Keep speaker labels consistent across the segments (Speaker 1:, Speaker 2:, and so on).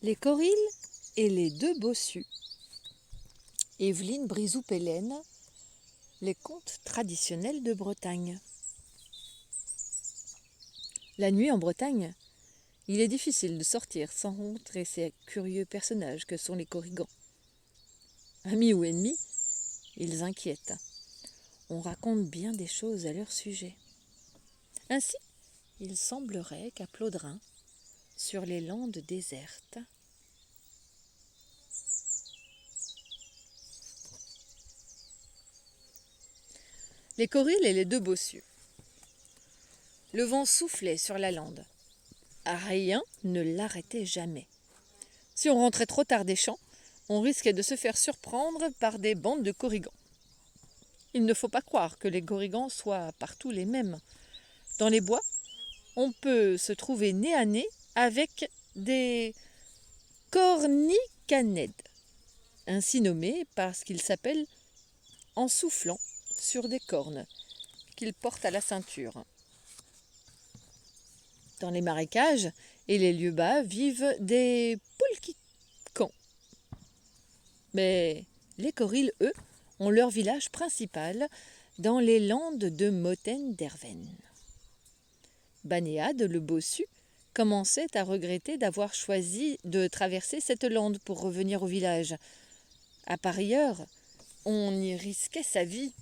Speaker 1: Les Corilles et les deux bossus. Évelyne Brizou-Pellène, les contes traditionnels de Bretagne. La nuit en Bretagne, il est difficile de sortir sans rencontrer ces curieux personnages que sont les Corrigans. Amis ou ennemis, ils inquiètent. On raconte bien des choses à leur sujet. Ainsi, il semblerait qu'à Plodrin, sur les landes désertes, les Corilles et les deux bossus. Le vent soufflait sur la lande. Rien ne l'arrêtait jamais. Si on rentrait trop tard des champs, on risquait de se faire surprendre par des bandes de Corrigans. Il ne faut pas croire que les Corrigans soient partout les mêmes. Dans les bois, on peut se trouver nez à nez avec des cornicanèdes, ainsi nommés parce qu'ils s'appellent en soufflant sur des cornes qu'ils portent à la ceinture. Dans les marécages et les lieux bas vivent des poulquicans. Mais les Corilles, eux, ont leur village principal dans les landes de Motten-d'Herven. Banéade, le bossu, commençait à regretter d'avoir choisi de traverser cette lande pour revenir au village. À pareille heure, on y risquait sa vie.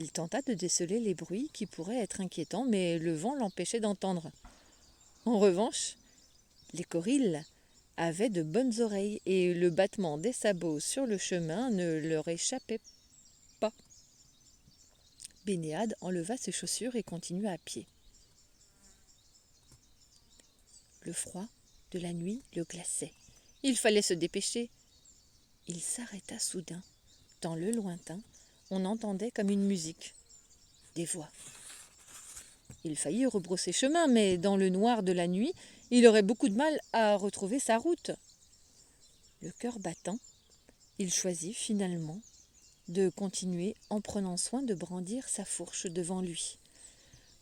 Speaker 1: Il tenta de déceler les bruits qui pourraient être inquiétants, mais le vent l'empêchait d'entendre. En revanche, les Corilles avaient de bonnes oreilles et le battement des sabots sur le chemin ne leur échappait pas. Banéade enleva ses chaussures et continua à pied. Le froid de la nuit le glaçait. Il fallait se dépêcher. Il s'arrêta soudain. Dans le lointain, on entendait comme une musique, des voix. Il faillit rebrousser chemin, mais dans le noir de la nuit, il aurait beaucoup de mal à retrouver sa route. Le cœur battant, il choisit finalement de continuer en prenant soin de brandir sa fourche devant lui.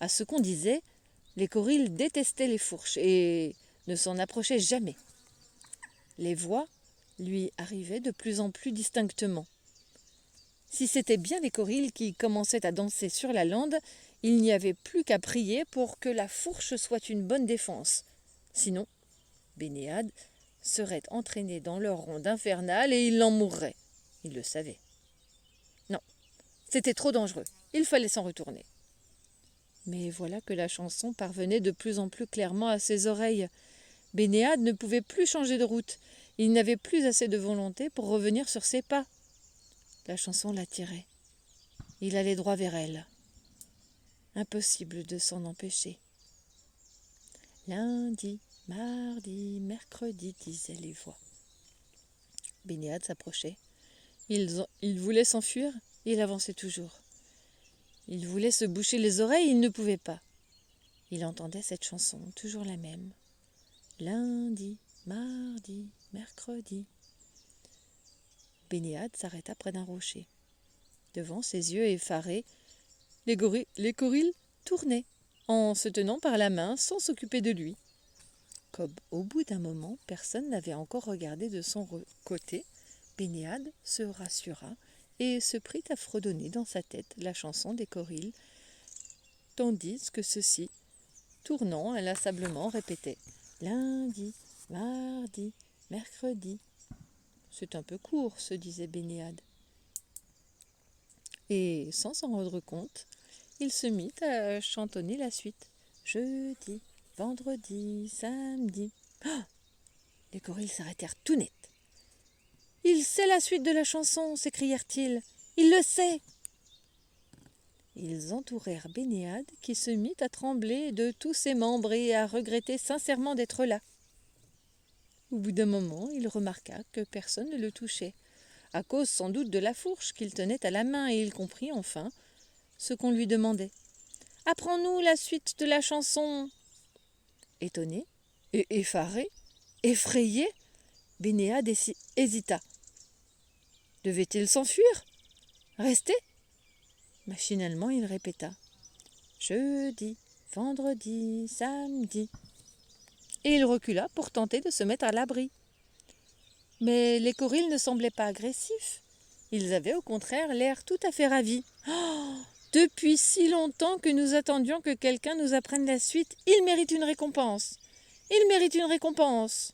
Speaker 1: À ce qu'on disait, les Corilles détestaient les fourches et ne s'en approchaient jamais. Les voix lui arrivaient de plus en plus distinctement. Si c'était bien les Corilles qui commençaient à danser sur la lande, il n'y avait plus qu'à prier pour que la fourche soit une bonne défense. Sinon, Banéade serait entraîné dans leur ronde infernale et il en mourrait. Il le savait. Non, c'était trop dangereux. Il fallait s'en retourner. Mais voilà que la chanson parvenait de plus en plus clairement à ses oreilles. Banéade ne pouvait plus changer de route. Il n'avait plus assez de volonté pour revenir sur ses pas. La chanson l'attirait. Il allait droit vers elle. Impossible de s'en empêcher. Lundi, mardi, mercredi, disaient les voix. Banéade s'approchait. Il voulait s'enfuir, il avançait toujours. Il voulait se boucher les oreilles, il ne pouvait pas. Il entendait cette chanson, toujours la même. Lundi, mardi, mercredi. Banéade s'arrêta près d'un rocher. Devant ses yeux effarés, les Corilles tournaient, en se tenant par la main sans s'occuper de lui. Comme au bout d'un moment, personne n'avait encore regardé de son côté, Banéade se rassura et se prit à fredonner dans sa tête la chanson des Corilles, tandis que ceux-ci, tournant inlassablement, répétaient « Lundi, mardi, mercredi ». C'est un peu court, se disait Banéade. Et, sans s'en rendre compte, il se mit à chantonner la suite. Jeudi, vendredi, samedi. Oh, les Corilles s'arrêtèrent tout net. Il sait la suite de la chanson, s'écrièrent-ils. Il le sait. Ils entourèrent Banéade, qui se mit à trembler de tous ses membres et à regretter sincèrement d'être là. Au bout d'un moment, il remarqua que personne ne le touchait, à cause sans doute de la fourche qu'il tenait à la main, et il comprit enfin ce qu'on lui demandait. « Apprends-nous la suite de la chanson !» Étonné et effaré, effrayé, Banéade hésita. Devait-il s'enfuir? Rester? Machinalement, il répéta. Jeudi, vendredi, samedi. et il recula pour tenter de se mettre à l'abri. Mais les Corils ne semblaient pas agressifs. Ils avaient au contraire l'air tout à fait ravis. Oh, depuis si longtemps que nous attendions que quelqu'un nous apprenne la suite, il mérite une récompense. Il mérite une récompense.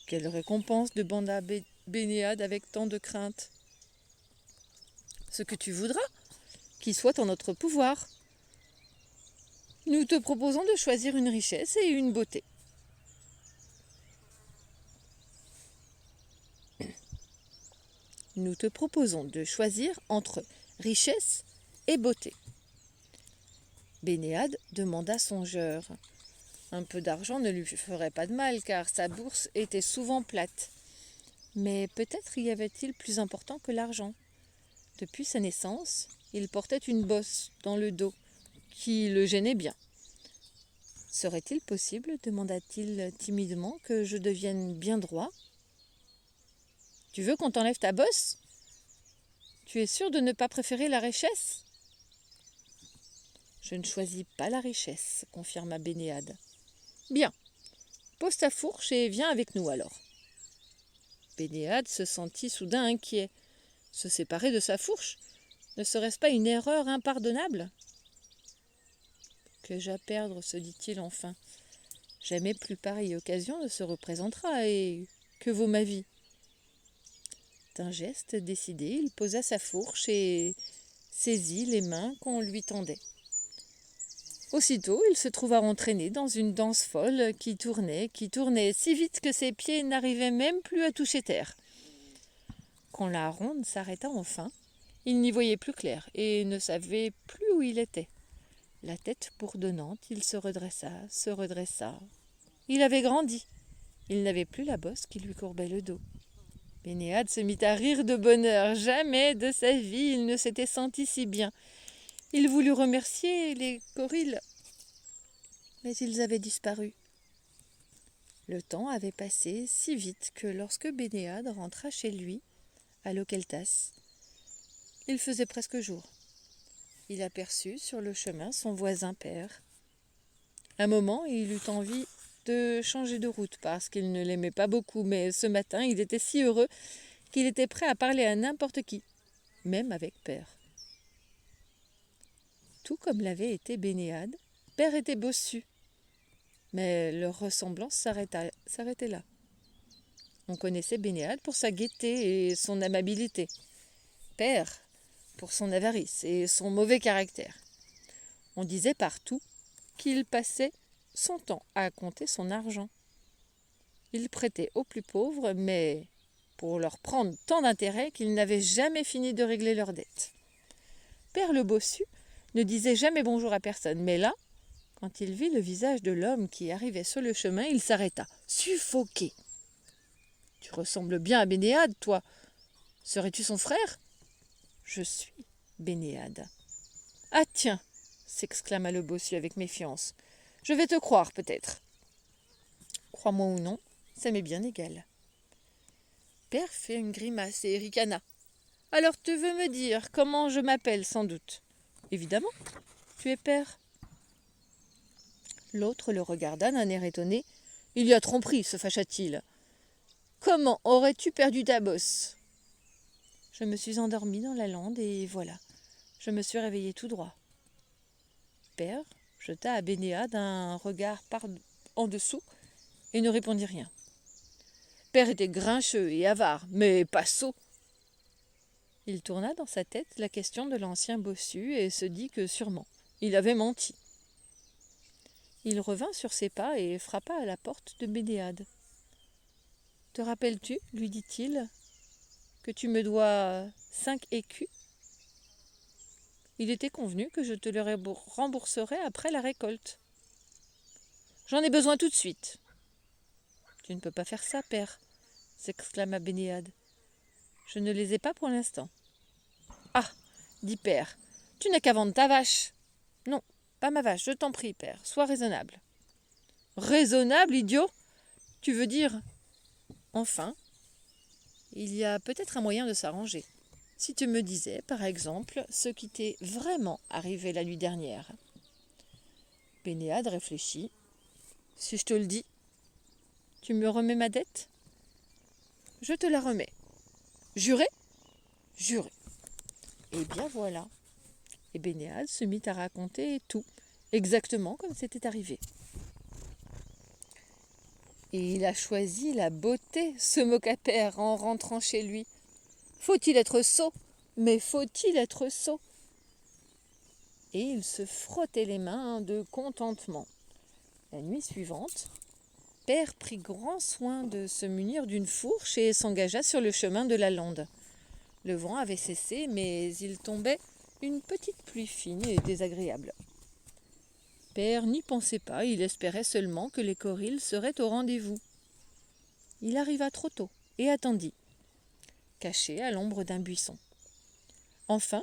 Speaker 1: Quelle récompense demanda Bénéade avec tant de crainte. Ce que tu voudras, qui soit en notre pouvoir. Nous te proposons de choisir une richesse et une beauté. Nous te proposons de choisir entre richesse et beauté. Bénéade demanda songeur. Un peu d'argent ne lui ferait pas de mal, car sa bourse était souvent plate. Mais peut-être y avait-il plus important que l'argent. Depuis sa naissance, il portait une bosse dans le dos, qui le gênait bien. Serait-il possible, demanda-t-il timidement, que je devienne bien droit ? Tu veux qu'on t'enlève ta bosse ? Tu es sûr de ne pas préférer la richesse ? Je ne choisis pas la richesse, confirma Bénéade. Bien, pose ta fourche et viens avec nous alors. Bénéade se sentit soudain inquiet. Se séparer de sa fourche, ne serait-ce pas une erreur impardonnable ? Que j'ai à perdre, se dit-il enfin. Jamais plus pareille occasion ne se représentera, et que vaut ma vie ? D'un geste décidé, il posa sa fourche et saisit les mains qu'on lui tendait. Aussitôt, il se trouva entraîné dans une danse folle qui tournait si vite que ses pieds n'arrivaient même plus à toucher terre. Quand la ronde s'arrêta enfin, il n'y voyait plus clair et ne savait plus où il était. La tête bourdonnante, il se redressa. Il avait grandi. Il n'avait plus la bosse qui lui courbait le dos. Bénéade se mit à rire de bonheur. Jamais de sa vie il ne s'était senti si bien. Il voulut remercier les Corils, mais ils avaient disparu. Le temps avait passé si vite que lorsque Bénéade rentra chez lui, à Lokeltas, il faisait presque jour. Il aperçut sur le chemin son voisin père. Un moment, il eut envie de changer de route parce qu'il ne l'aimait pas beaucoup, mais ce matin, il était si heureux qu'il était prêt à parler à n'importe qui, même avec Père. Tout comme l'avait été Bénéade, Père était bossu, mais leur ressemblance s'arrêtait là. On connaissait Bénéade pour sa gaieté et son amabilité, Père pour son avarice et son mauvais caractère. On disait partout qu'il passait son temps à compter son argent. Il prêtait aux plus pauvres, mais pour leur prendre tant d'intérêt qu'ils n'avaient jamais fini de régler leurs dettes. Père le bossu ne disait jamais bonjour à personne, mais là, quand il vit le visage de l'homme qui arrivait sur le chemin, il s'arrêta, suffoqué. « Tu ressembles bien à Bénéade, toi. Serais-tu son frère ?»« Je suis Bénéade. »« Ah tiens !» s'exclama le bossu avec méfiance. « Je vais te croire, peut-être. » « Crois-moi ou non, ça m'est bien égal. » Père fit une grimace et ricana. « Alors tu veux me dire comment je m'appelle, sans doute ? » ?»« Évidemment, tu es Père. » L'autre le regarda d'un air étonné. « Il y a tromperie, se fâcha-t-il. Comment aurais-tu perdu ta bosse ? » « Je me suis endormi dans la lande et voilà, je me suis réveillé tout droit. » Père jeta à Bénéade un regard en dessous et ne répondit rien. Père était grincheux et avare, mais pas sot. Il tourna dans sa tête la question de l'ancien bossu et se dit que sûrement il avait menti. Il revint sur ses pas et frappa à la porte de Bénéade. « Te rappelles-tu, lui dit-il, que tu me dois 5 écus ? Il était convenu que je te le rembourserai après la récolte. »« J'en ai besoin tout de suite. »« Tu ne peux pas faire ça, père, » s'exclama Bénéade. « Je ne les ai pas pour l'instant. »« Ah, dit Père, tu n'as qu'à vendre ta vache. »« Non, pas ma vache, je t'en prie, père, sois raisonnable. »« Raisonnable, idiot ? Tu veux dire ? Enfin, il y a peut-être un moyen de s'arranger. Si tu me disais, par exemple, ce qui t'est vraiment arrivé la nuit dernière. » Bénéade réfléchit. Si je te le dis, tu me remets ma dette? Je te la remets. Juré? Juré. Et bien voilà. Et Bénéade se mit à raconter tout, exactement comme c'était arrivé. Et il a choisi la beauté, se moqua Père en rentrant chez lui. Faut-il être sot? Mais faut-il être sot? Et il se frottait les mains de contentement. La nuit suivante, Père prit grand soin de se munir d'une fourche et s'engagea sur le chemin de la lande. Le vent avait cessé, mais il tombait une petite pluie fine et désagréable. Père n'y pensait pas, il espérait seulement que les Corils seraient au rendez-vous. Il arriva trop tôt et attendit, caché à l'ombre d'un buisson. Enfin,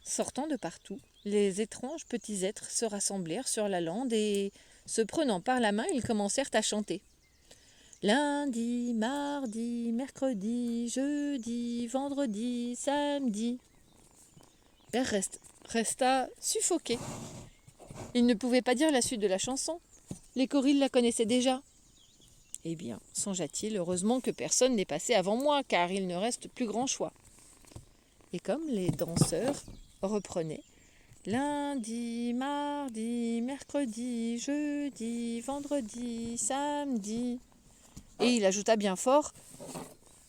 Speaker 1: sortant de partout, les étranges petits êtres se rassemblèrent sur la lande et, se prenant par la main, ils commencèrent à chanter. Lundi, mardi, mercredi, jeudi, vendredi, samedi. Père resta suffoqué. Il ne pouvait pas dire la suite de la chanson. Les Corils la connaissaient déjà. Eh bien, songea-t-il, heureusement que personne n'est passé avant moi, car il ne reste plus grand choix. Et comme les danseurs reprenaient lundi, mardi, mercredi, jeudi, vendredi, samedi. Et il ajouta bien fort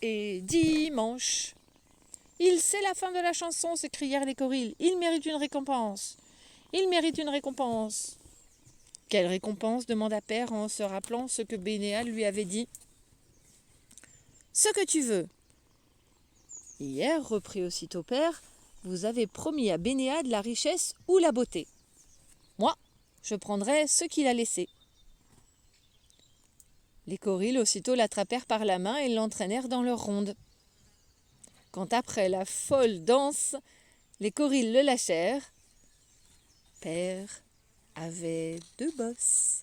Speaker 1: et dimanche. Il sait la fin de la chanson, s'écrièrent les Corils. Il mérite une récompense. Il mérite une récompense. Quelle récompense? Demanda Père en se rappelant ce que Bénéade lui avait dit. Ce que tu veux. Hier, reprit aussitôt Père, vous avez promis à Bénéade la richesse ou la beauté. Moi, je prendrai ce qu'il a laissé. Les Corils aussitôt l'attrapèrent par la main et l'entraînèrent dans leur ronde. Quand après la folle danse, les Corils le lâchèrent, Père avait 2 bosses.